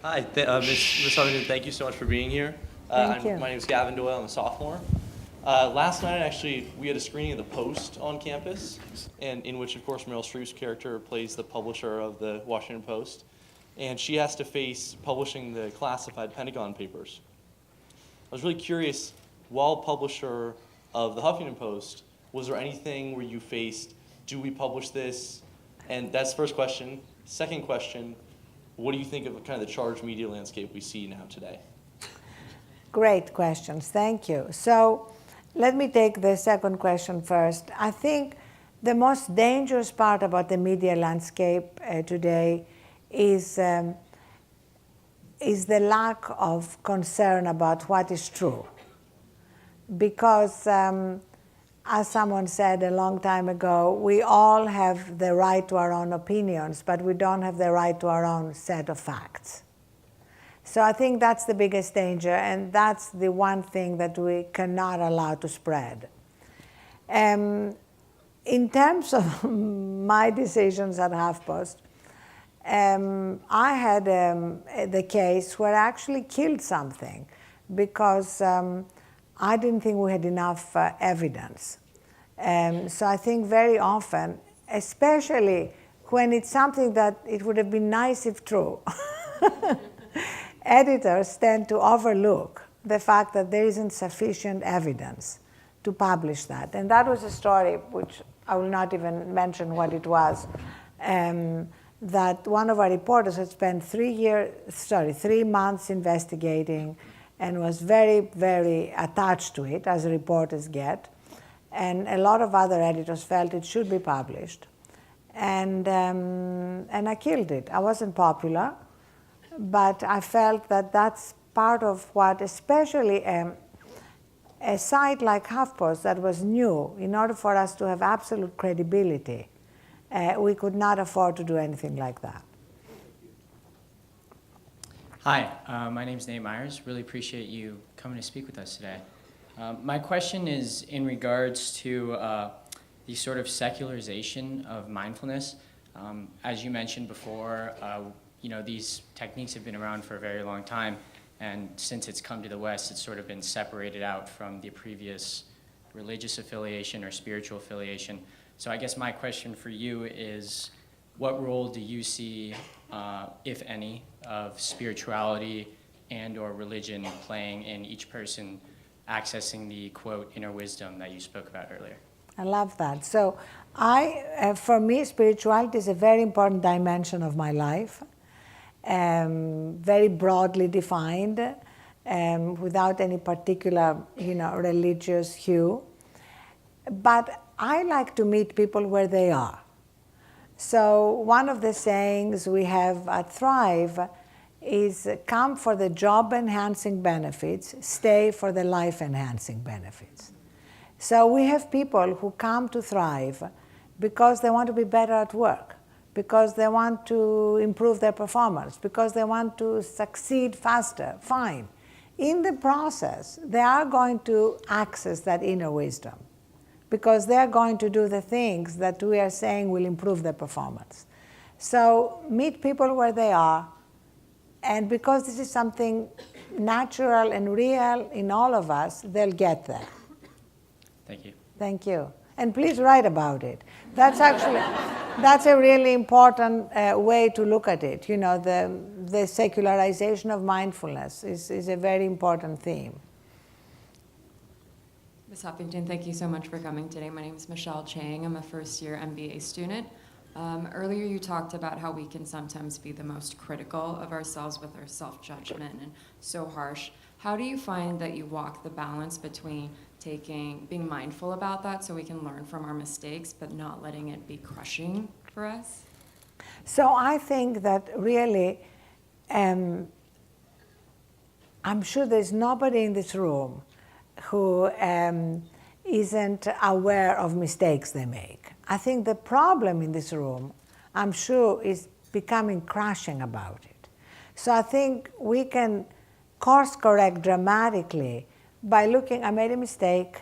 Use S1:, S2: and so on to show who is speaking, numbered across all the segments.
S1: Hi, Ms. Huffington, thank you so much for being here.
S2: Thank you.
S1: My name is Gavin Doyle, I'm a sophomore. Last night, actually, we had a screening of The Post on campus, and in which, of course, Meryl Streep's character plays the publisher of the Washington Post, and she has to face publishing the classified Pentagon Papers. I was really curious, while publisher of the Huffington Post, was there anything where you faced, do we publish this? And that's the first question. Second question, what do you think of kind of the charged media landscape we see now today?
S2: Great questions. Thank you. So let me take the second question first. I think the most dangerous part about the media landscape today is the lack of concern about what is true. Because as someone said a long time ago, we all have the right to our own opinions, but we don't have the right to our own set of facts. So I think that's the biggest danger, and that's the one thing that we cannot allow to spread. In terms of my decisions at HuffPost, I had the case where I actually killed something because I didn't think we had enough evidence. So I think very often, especially when it's something that it would have been nice if true, editors tend to overlook the fact that there isn't sufficient evidence to publish that. And that was a story which I will not even mention what it was, that one of our reporters had spent 3 months investigating and was very, very attached to it, as reporters get. And a lot of other editors felt it should be published. And I killed it. I wasn't popular, but I felt that that's part of what, especially a site like HuffPost that was new, in order for us to have absolute credibility, we could not afford to do anything like that.
S3: Hi, my name is Nate Myers. Really appreciate you coming to speak with us today. My question is in regards to the sort of secularization of mindfulness. As you mentioned before, these techniques have been around for a very long time, and since it's come to the West, it's sort of been separated out from the previous religious affiliation or spiritual affiliation. So I guess my question for you is, what role do you see, if any, of spirituality and or religion playing in each person accessing the, quote, inner wisdom that you spoke about earlier?
S2: I love that. So for me, spirituality is a very important dimension of my life, very broadly defined, without any particular, religious hue. But I like to meet people where they are. So one of the sayings we have at Thrive is come for the job-enhancing benefits, stay for the life-enhancing benefits. So we have people who come to Thrive because they want to be better at work, because they want to improve their performance, because they want to succeed faster. Fine. In the process, they are going to access that inner wisdom, because they're going to do the things that we are saying will improve their performance. So meet people where they are, and because this is something natural and real in all of us, they'll get there.
S3: Thank you.
S2: Thank you. And please write about it. That's a really important way to look at it. The secularization of mindfulness is a very important theme.
S4: Ms. Huffington, thank you so much for coming today. My name is Michele Chang. I'm a first-year MBA student. Earlier you talked about how we can sometimes be the most critical of ourselves with our self-judgment and so harsh. How do you find that you walk the balance between being mindful about that so we can learn from our mistakes, but not letting it be crushing for us?
S2: So I think that really, I'm sure there's nobody in this room who isn't aware of mistakes they make. I think the problem in this room, I'm sure, is becoming crushing about it. So I think we can course correct dramatically by looking, I made a mistake,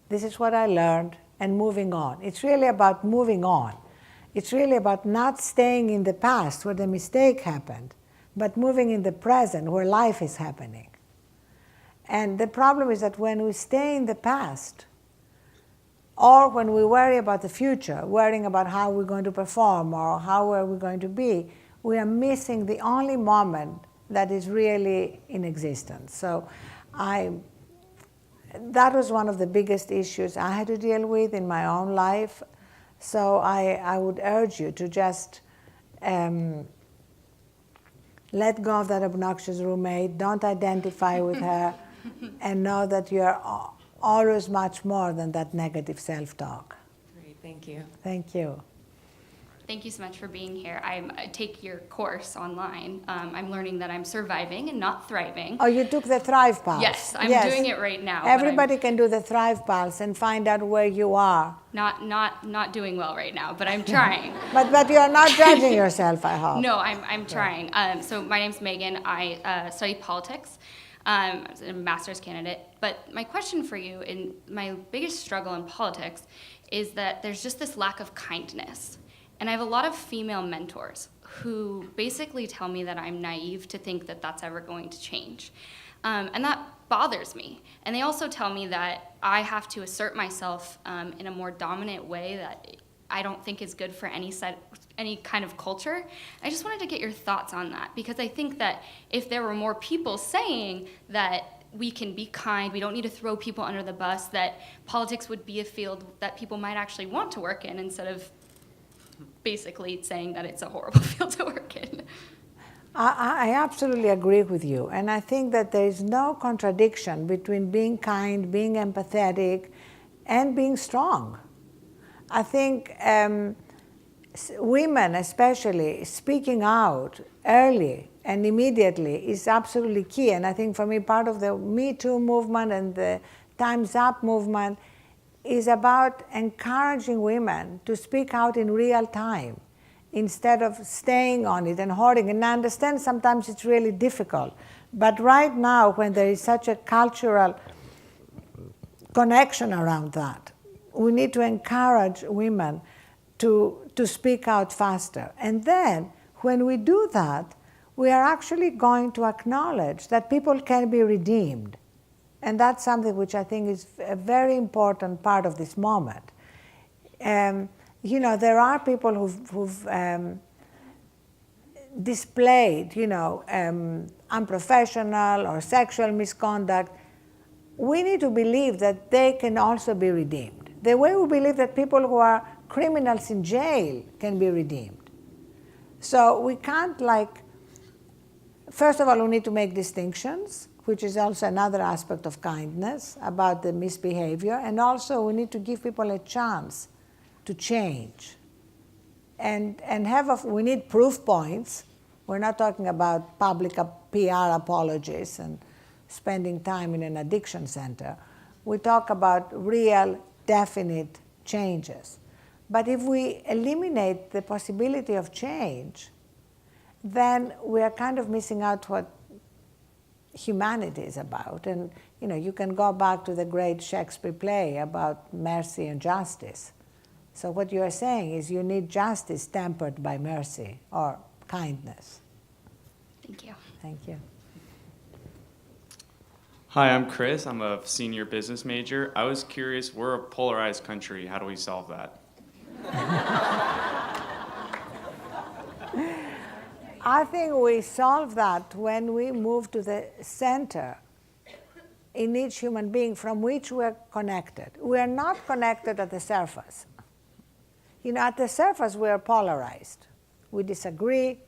S2: this is what I learned, and moving on. It's really about moving on. It's really about not staying in the past where the mistake happened, but moving in the present where life is happening. And the problem is that when we stay in the past, or when we worry about the future, worrying about how we're going to perform or how are we going to be, we are missing the only moment that is really in existence. So that was one of the biggest issues I had to deal with in my own life. So I would urge you to just let go of that obnoxious roommate, don't identify with her, and know that you're always much more than that negative self-talk.
S4: Great, thank you.
S2: Thank you.
S5: Thank you so much for being here. I take your course online. I'm learning that I'm surviving and not thriving.
S2: Oh, you took the Thrive Pulse.
S5: Yes, I'm doing it right now. but
S2: Everybody can do the Thrive Pulse and find out where you are.
S5: I'm not doing well right now, but I'm trying.
S2: But you are not judging yourself, I hope.
S5: No, I'm trying. So my name's Megan. I study politics. I'm a master's candidate. But my question for you, and my biggest struggle in politics, is that there's just this lack of kindness. And I have a lot of female mentors who basically tell me that I'm naive to think that that's ever going to change. And that bothers me. And they also tell me that I have to assert myself in a more dominant way that I don't think is good for any kind of culture. I just wanted to get your thoughts on that, because I think that if there were more people saying that we can be kind, we don't need to throw people under the bus, that politics would be a field that people might actually want to work in, instead of basically saying that it's a horrible field to work in.
S2: I absolutely agree with you. And I think that there is no contradiction between being kind, being empathetic, and being strong. I think women especially speaking out early and immediately is absolutely key. And I think for me, part of the Me Too movement and the Time's Up movement is about encouraging women to speak out in real time instead of staying on it and hoarding. And I understand sometimes it's really difficult. But right now, when there is such a cultural connection around that, we need to encourage women to speak out faster. And then, when we do that, we are actually going to acknowledge that people can be redeemed. And that's something which I think is a very important part of this moment. There are people who've displayed, unprofessional or sexual misconduct. We need to believe that they can also be redeemed. The way we believe that people who are criminals in jail can be redeemed. So we can't first of all, we need to make distinctions, which is also another aspect of kindness about the misbehavior. And also we need to give people a chance to change. And we need proof points. We're not talking about public PR apologies and spending time in an addiction center. We talk about real, definite changes. But if we eliminate the possibility of change, then we are kind of missing out what humanity is about. And you can go back to the great Shakespeare play about mercy and justice. So what you are saying is you need justice tempered by mercy or kindness.
S5: Thank you.
S2: Thank you.
S6: Hi, I'm Chris. I'm a senior business major. I was curious, we're a polarized country. How do we solve that?
S2: I think we solve that when we move to the center in each human being from which we are connected. We are not connected at the surface. At the surface we are polarized. We disagree.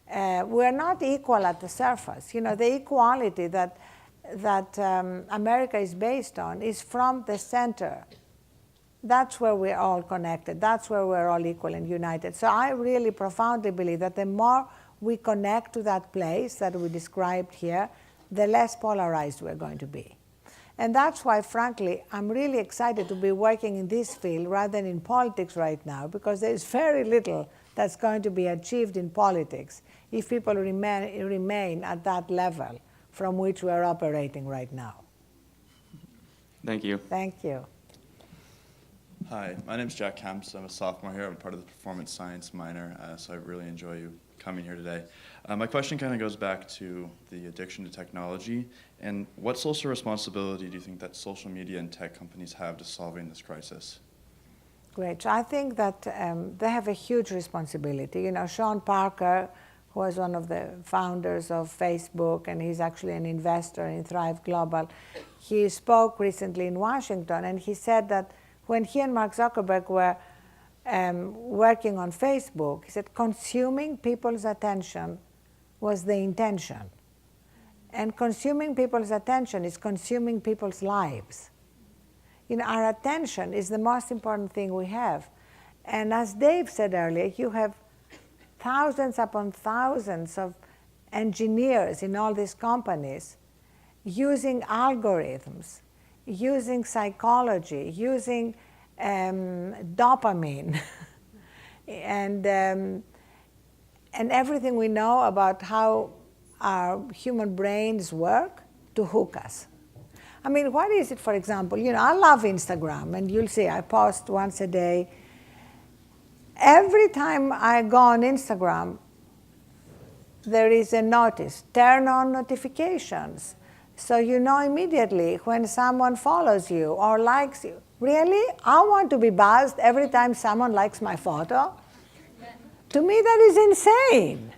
S2: We are not equal at the surface. The equality that America is based on is from the center. That's where we're all connected. That's where we're all equal and united. So I really profoundly believe that the more we connect to that place that we described here, the less polarized we're going to be. And that's why, frankly, I'm really excited to be working in this field rather than in politics right now, because there's very little that's going to be achieved in politics if people remain at that level from which we're operating right now.
S6: Thank you.
S2: Thank you.
S7: Hi, my name's Jack Kemps. I'm a sophomore here. I'm part of the performance science minor, so I really enjoy you coming here today. My question kind of goes back to the addiction to technology, and what social responsibility do you think that social media and tech companies have to solving this crisis?
S2: Great. So I think that they have a huge responsibility. You know, Sean Parker, who was one of the founders of Facebook, and he's actually an investor in Thrive Global, he spoke recently in Washington, and he said that when he and Mark Zuckerberg were working on Facebook, he said consuming people's attention was the intention. And consuming people's attention is consuming people's lives. You know, our attention is the most important thing we have. And as Dave said earlier, you have thousands upon thousands of engineers in all these companies using algorithms, using psychology, using dopamine, and everything we know about how our human brains work to hook us. I mean, what is it, for example? You know, I love Instagram, and you'll see I post once a day. Every time I go on Instagram, there is a notice, turn on notifications. So you know immediately when someone follows you or likes you. Really? I want to be buzzed every time someone likes my photo? To me, that is insane.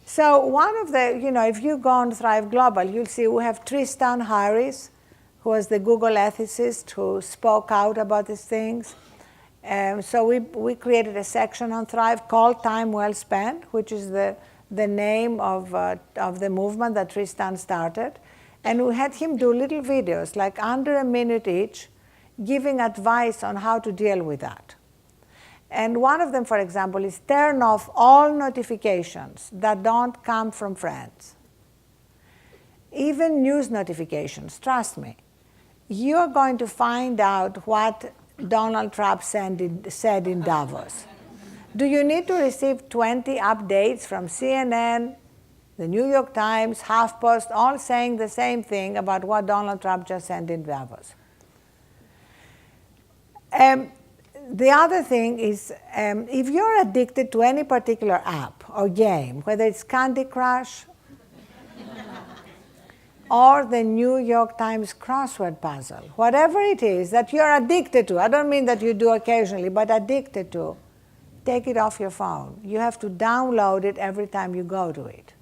S2: So one of the, you know, if you go on Thrive Global, you'll see we have Tristan Harris, who was the Google ethicist who spoke out about these things. So we created a section on Thrive called Time Well Spent, which is the name of the movement that Tristan started. And we had him do little videos, like under a minute each, giving advice on how to deal with that. And one of them, for example, is turn off all notifications that don't come from friends. Even news notifications, trust me. You're going to find out what Donald Trump said in Davos. Do you need to receive 20 updates from CNN, the New York Times, HuffPost, all saying the same thing about what Donald Trump just said in Davos? The other thing is, if you're addicted to any particular app or game, whether it's Candy Crush or the New York Times crossword puzzle, whatever it is that you're addicted to, I don't mean that you do occasionally, but addicted to, take it off your phone. You have to download it every time you go to it.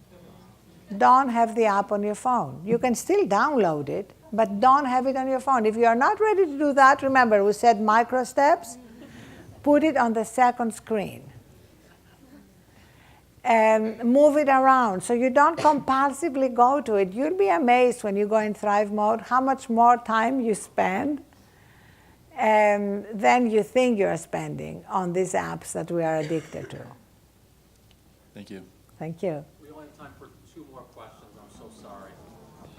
S2: Don't have the app on your phone. You can still download it, but don't have it on your phone. If you are not ready to do that, remember we said micro steps, put it on the second screen. And move it around so you don't compulsively go to it. You'll be amazed when you go in Thrive mode how much more time you spend than you think you're spending on these apps that we are addicted to.
S7: Thank you.
S2: Thank you.
S8: We only have time for 2 more questions. I'm so sorry.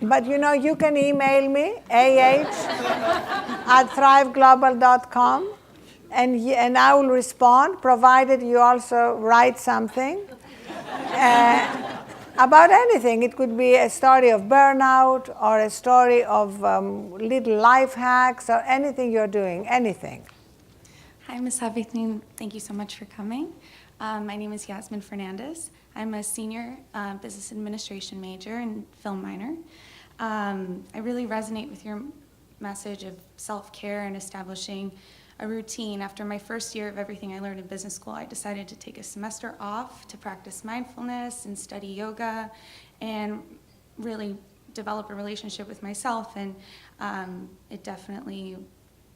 S2: But you know, you can email me, ah@thriveglobal.com, and I will respond, provided you also write something about anything. It could be a story of burnout or a story of little life hacks or anything you're doing, anything.
S9: Hi, Ms. Huffington. Thank you so much for coming. My name is Yasmin Fernandez. I'm a senior business administration major and film minor. I really resonate with your message of self-care and establishing a routine. After my first year of everything I learned in business school, I decided to take a semester off to practice mindfulness and study yoga and really develop a relationship with myself. And it definitely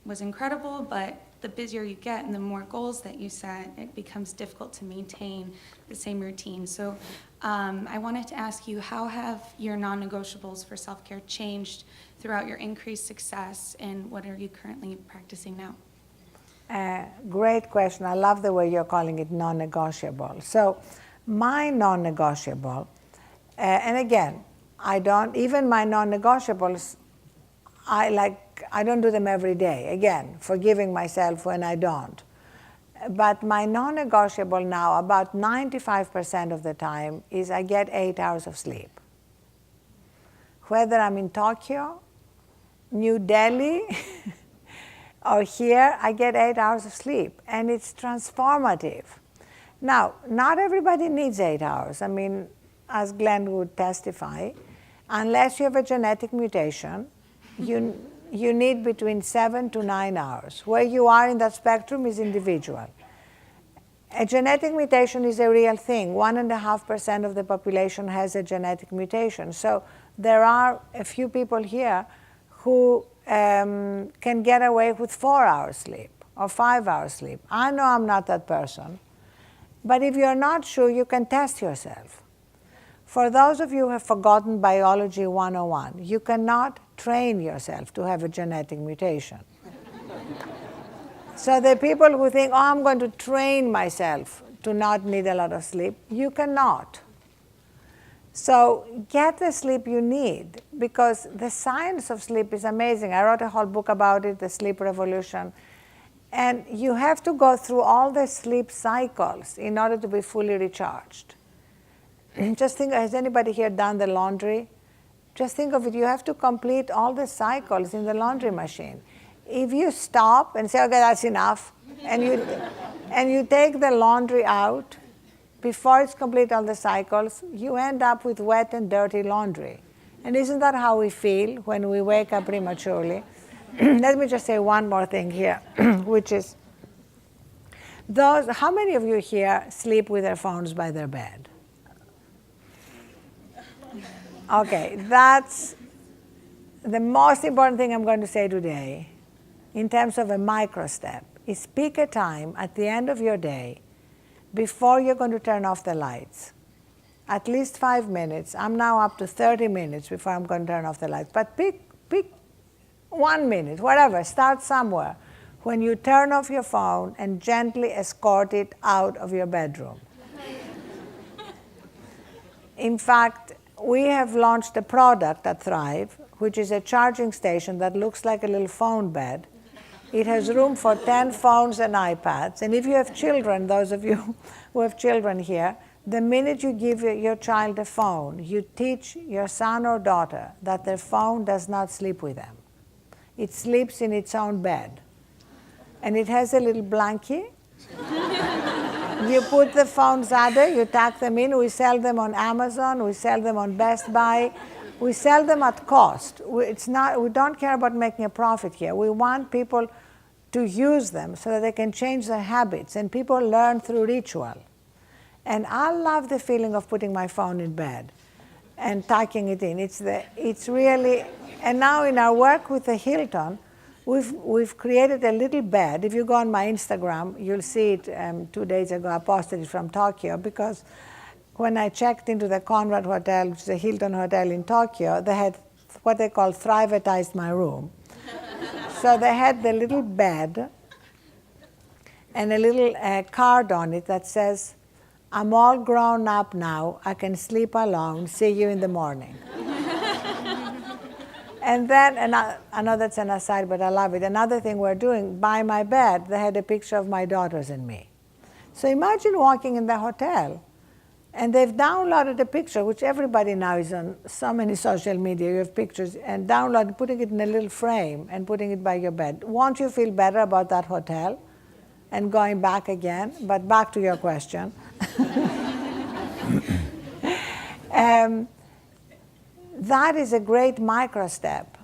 S9: was incredible, but the busier you get and the more goals that you set, it becomes difficult to maintain the same routine. So I wanted to ask you, how have your non-negotiables for self-care changed throughout your increased success, and what are you currently practicing now?
S2: Great question. I love the way you're calling it non-negotiable. So my non-negotiable, and again, even my non-negotiables, I don't do them every day. Again, forgiving myself when I don't. But my non-negotiable now, about 95% of the time, is I get 8 hours of sleep. Whether I'm in Tokyo, New Delhi, or here, I get 8 hours of sleep, and it's transformative. Now, not everybody needs 8 hours. I mean, as Glenn would testify, unless you have a genetic mutation, you need between 7 to 9 hours. Where you are in that spectrum is individual. A genetic mutation is a real thing. 1.5% of the population has a genetic mutation. So there are a few people here who can get away with 4 hours sleep or 5 hours sleep. I know I'm not that person. But if you're not sure, you can test yourself. For those of you who have forgotten Biology 101, you cannot train yourself to have a genetic mutation. So the people who think, oh, I'm going to train myself to not need a lot of sleep, you cannot. So get the sleep you need, because the science of sleep is amazing. I wrote a whole book about it, The Sleep Revolution. And you have to go through all the sleep cycles in order to be fully recharged. Just think, has anybody here done the laundry? Just think of it, you have to complete all the cycles in the laundry machine. If you stop and say, okay, that's enough, and you take the laundry out, before it's complete all the cycles, you end up with wet and dirty laundry. And isn't that how we feel when we wake up prematurely? Let me just say one more thing here, which is, how many of you here sleep with their phones by their bed? Okay, that's the most important thing I'm going to say today in terms of a micro step, is pick a time at the end of your day before you're going to turn off the lights. At least 5 minutes. I'm now up to 30 minutes before I'm going to turn off the lights. But pick 1 minute, whatever, start somewhere, when you turn off your phone and gently escort it out of your bedroom. In fact, we have launched a product at Thrive, which is a charging station that looks like a little phone bed. It has room for 10 phones and iPads. And if you have children, those of you who have children here, the minute you give your child a phone, you teach your son or daughter that their phone does not sleep with them. It sleeps in its own bed. And it has a little blankie. You put the phones under, you tuck them in. We sell them on Amazon, we sell them on Best Buy. We sell them at cost. We don't care about making a profit here. We want people to use them so that they can change their habits, and people learn through ritual. And I love the feeling of putting my phone in bed and tucking it in. It's really, and now in our work with the Hilton, we've created a little bed. If you go on my Instagram, you'll see it. 2 days ago, I posted it from Tokyo, because when I checked into the Conrad Hotel, which is a Hilton hotel in Tokyo, they had what they call Thrivatized my room. So they had the little bed and a little card on it that says, I'm all grown up now, I can sleep alone, see you in the morning. And then, I know that's an aside, but I love it. Another thing we're doing, by my bed, they had a picture of my daughters and me. So imagine walking in the hotel, and they've downloaded a picture, which everybody now is on so many social media. You have pictures, and putting it in a little frame and putting it by your bed. Won't you feel better about that hotel and going back again? But back to your question. That is a great micro step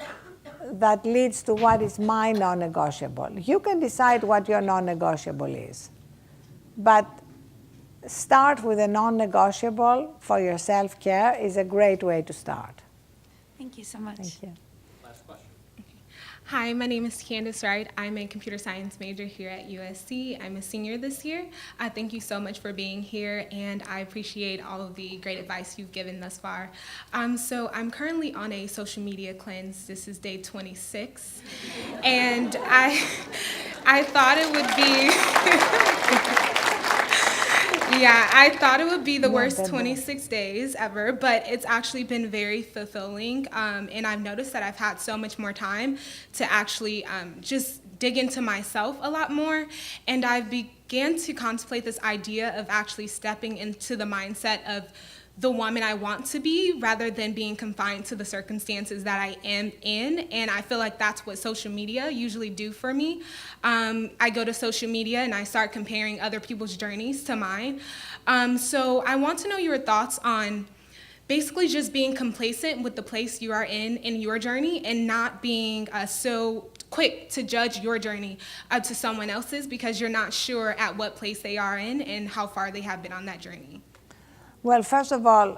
S2: that leads to what is my non-negotiable. You can decide what your non-negotiable is, but start with a non-negotiable for your self-care is a great way to start.
S9: Thank you so much.
S2: Thank you.
S8: Last question.
S10: Hi, my name is Candace Wright. I'm a computer science major here at USC. I'm a senior this year. Thank you so much for being here, and I appreciate all of the great advice you've given thus far. So I'm currently on a social media cleanse. This is day 26, and I thought it would be... Yeah, I thought it would be the worst 26 days ever, but it's actually been very fulfilling, and I've noticed that I've had so much more time to actually just dig into myself a lot more, and I began to contemplate this idea of actually stepping into the mindset of the woman I want to be rather than being confined to the circumstances that I am in. And I feel like that's what social media usually do for me. I go to social media and I start comparing other people's journeys to mine. So I want to know your thoughts on basically just being complacent with the place you are in your journey and not being so quick to judge your journey up to someone else's because you're not sure at what place they are in and how far they have been on that journey.
S2: Well, first of all,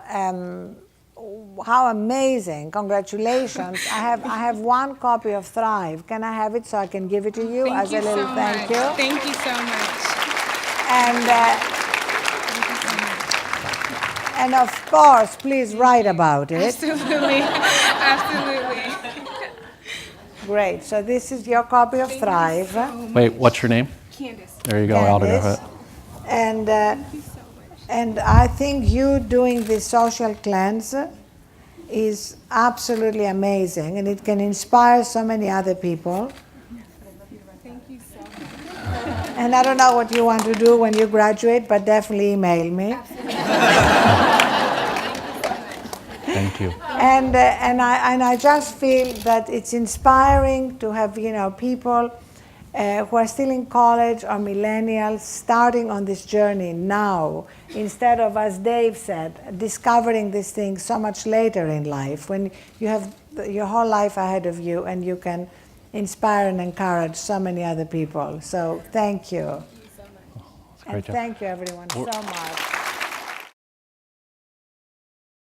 S2: how amazing! Congratulations! I have one copy of Thrive. Can I have it so I can give it to you as a little thank you?
S10: Thank you so much.
S2: And of course, please write about it.
S10: Absolutely, absolutely.
S2: Great. So this is your copy of Thrive.
S11: Wait, what's your name?
S10: Candace.
S11: There you go, I'll have it.
S2: And I think you doing this social cleanse is absolutely amazing, and it can inspire so many other people.
S10: Thank you so much.
S2: And I don't know what you want to do when you graduate, but definitely email me.
S11: Thank you.
S2: And I just feel that it's inspiring to have people who are still in college or millennials starting on this journey now, instead of, as Dave said, discovering these things so much later in life when you have your whole life ahead of you and you can inspire and encourage so many other people. So thank you.
S11: Great job.
S2: Thank you everyone so much.